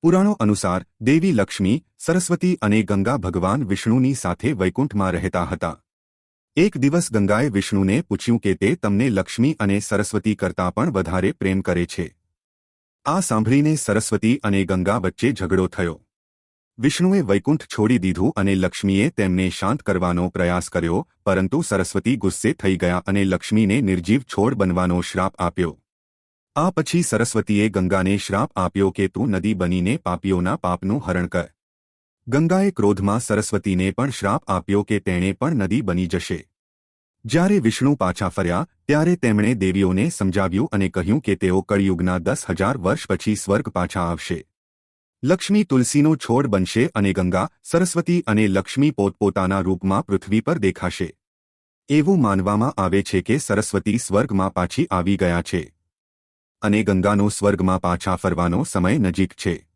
પુરાણો અનુસાર દેવી લક્ષ્મી, સરસ્વતી અને ગંગા ભગવાન વિષ્ણુની સાથે વૈકુંઠમાં રહેતા હતા. એક દિવસ ગંગાએ વિષ્ણુને પૂછ્યું કે તે તમને લક્ષ્મી અને સરસ્વતી કરતાં પણ વધારે પ્રેમ કરે છે. આ સાંભળીને સરસ્વતી અને ગંગા વચ્ચે ઝઘડો થયો. વિષ્ણુએ વૈકુંઠ છોડી દીધું અને લક્ષ્મીએ તેમને શાંત કરવાનો પ્રયાસ કર્યો, પરંતુ સરસ્વતી ગુસ્સે થઈ ગયા અને લક્ષ્મીને નિર્જીવ છોડ બનવાનો શ્રાપ આપ્યો. આ પછી સરસ્વતીએ ગંગાને શ્રાપ આપ્યો કે તું નદી બનીને પાપીઓના પાપનું હરણ કર. ગંગાએ ક્રોધમાં સરસ્વતીને પણ શ્રાપ આપ્યો કે તેણે પણ નદી બની જશે. જ્યારે વિષ્ણુ પાછા ફર્યા ત્યારે તેમણે દેવીઓને સમજાવ્યું અને કહ્યું કે તેઓ કળિયુગના 10,000 વર્ષ પછી સ્વર્ગ પાછા આવશે. લક્ષ્મી તુલસીનો છોડ બનશે અને ગંગા, સરસ્વતી અને લક્ષ્મી પોતપોતાના રૂપમાં પૃથ્વી પર દેખાશે. એવું માનવામાં આવે છે કે સરસ્વતી સ્વર્ગમાં પાછી આવી ગયા છે અને ગંગાનો સ્વર્ગમાં પાછા ફરવાનો સમય નજીક છે.